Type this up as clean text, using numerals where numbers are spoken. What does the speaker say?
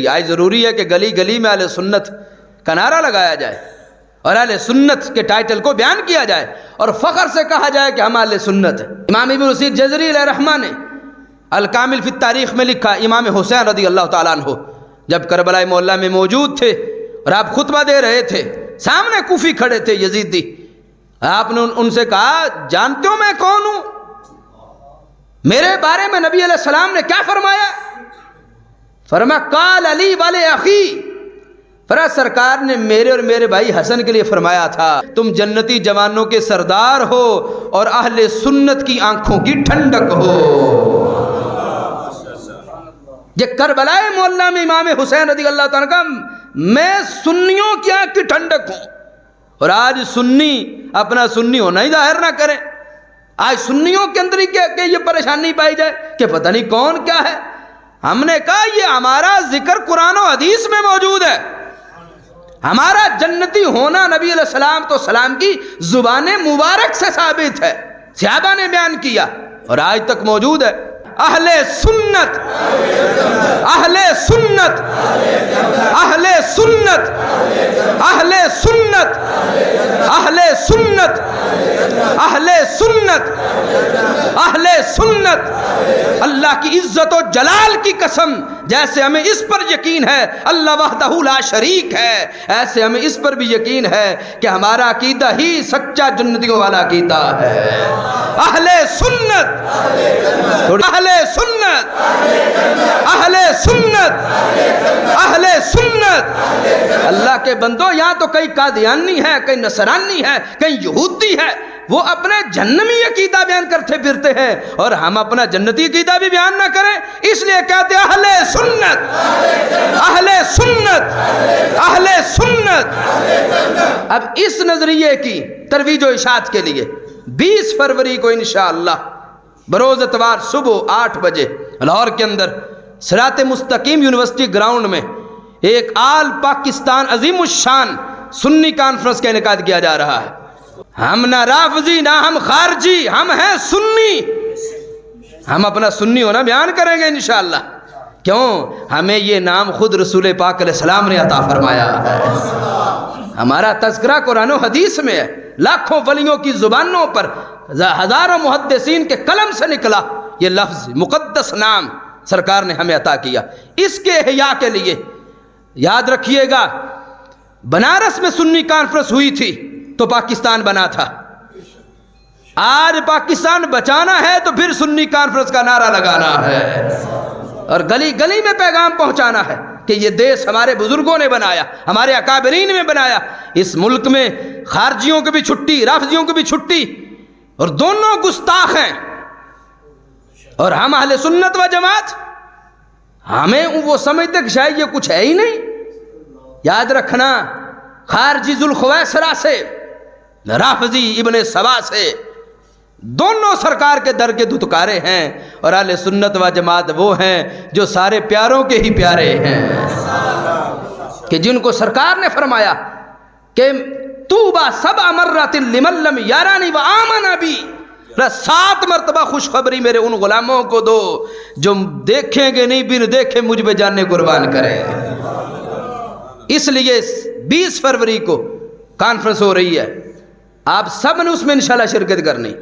آج ضروری ہے کہ گلی گلی میں اہل سنت کا نعرہ لگایا جائے اور اہل سنت کے ٹائٹل کو بیان کیا جائے اور فخر سے کہا جائے کہ ہم اہل سنت ہیں۔ امام ابن رشید جزری علیہ رحمہ نے الکامل فی التاریخ میں لکھا، امام حسین رضی اللہ تعالیٰ عنہ جب کربلا معلیٰ میں موجود تھے اور آپ خطبہ دے رہے تھے، سامنے کوفی کھڑے تھے یزیدی، آپ نے ان سے کہا جانتے ہو میں کون ہوں؟ میرے بارے میں نبی علیہ السلام نے کیا فرمایا؟ فرمایا قال علی والے اخی، فرمایا سرکار نے میرے اور میرے بھائی حسن کے لیے فرمایا تھا تم جنتی جوانوں کے سردار ہو اور اہل سنت کی آنکھوں کی ٹھنڈک ہو۔ یہ کربلا معلیٰ میں امام حسین رضی اللہ تعالیٰ کا میں سنیوں کی آنکھ کی ٹھنڈک ہوں، اور آج سنی اپنا سنی ہونا ہی ظاہر نہ کریں۔ آج سنیوں کے اندر ہی کہ یہ پریشانی پائی جائے کہ پتہ نہیں کون کیا ہے۔ ہم نے کہا یہ ہمارا ذکر قرآن و حدیث میں موجود ہے، ہمارا جنتی ہونا نبی علیہ السلام تو سلام کی زبان مبارک سے ثابت ہے، صحابہ نے بیان کیا اور آج تک موجود ہے۔ اہل سنت، اہل سنت، اہل سنت، اہل سنت، اہل سنت، اہل سنت، اہل سنت۔ اللہ کی عزت و جلال کی قسم، جیسے ہمیں اس پر یقین ہے اللہ وحدہ لا شریک ہے، ایسے ہمیں اس پر بھی یقین ہے کہ ہمارا عقیدہ ہی سچا جنتیوں والا عقیدہ ہے۔ اہل سنت، اہل سنت، اہل سنت، اہل سنت۔ اللہ کے بندو، یہاں تو کئی قادیانی ہے، کئی نصرانی ہے، کئی یہودی ہے، وہ اپنے جہنمی عقیدہ بیان کرتے پھرتے ہیں اور ہم اپنا جنتی عقیدہ بھی بیان نہ کریں، اس لیے کہتے ہیں اہل سنت، اہل سنت، اہل سنت۔ اب اس نظریے کی ترویج و اشاعت کے لیے 20 فروری کو انشاءاللہ بروز اتوار صبح 8 بجے لاہور کے اندر صراط مستقیم یونیورسٹی گراؤنڈ میں ایک آل پاکستان عظیم الشان سنی کانفرنس کا انعقاد کیا جا رہا ہے۔ ہم نہ رافضی نہ ہم خارجی، ہم ہیں سنی، ہم اپنا سنی ہونا بیان کریں گے انشاءاللہ۔ کیوں؟ ہمیں یہ نام خود رسول پاک علیہ السلام نے عطا فرمایا ہے، ہمارا تذکرہ قرآن و حدیث میں ہے، لاکھوں ولیوں کی زبانوں پر ہزاروں محدثین کے قلم سے نکلا یہ لفظ، مقدس نام سرکار نے ہمیں عطا کیا۔ اس کے احیاء کے لیے یاد رکھیے گا، بنارس میں سنی کانفرنس ہوئی تھی تو پاکستان بنا تھا، آج پاکستان بچانا ہے تو پھر سنی کانفرنس کا نعرہ لگانا ہے اور گلی گلی میں پیغام پہنچانا ہے کہ یہ دیش ہمارے بزرگوں نے بنایا، ہمارے اکابرین نے بنایا۔ اس ملک میں خارجیوں کی بھی چھٹی، رافضیوں کی بھی چھٹی، اور دونوں گستاخ ہیں، اور ہم اہل سنت و جماعت ہمیں وہ سمجھتے کہ شاید یہ کچھ ہے ہی نہیں۔ یاد رکھنا، خارجی ذوالخویسرہ سے، رافضی ابن سبا سے، دونوں سرکار کے در کے دھتکارے ہیں، اور اہل سنت و جماعت وہ ہیں جو سارے پیاروں کے ہی پیارے ہیں، کہ جن کو سرکار نے فرمایا کہ توبہ 7 مرات لمن لم یرانی و آمن بی، 7 مرتبہ خوشخبری میرے ان غلاموں کو دو جو دیکھیں گے نہیں، بن دیکھے مجھ پہ جاننے قربان کریں۔ اس لیے 20 فروری کو کانفرنس ہو رہی ہے، آپ سب نے اس میں انشاءاللہ شرکت کرنی۔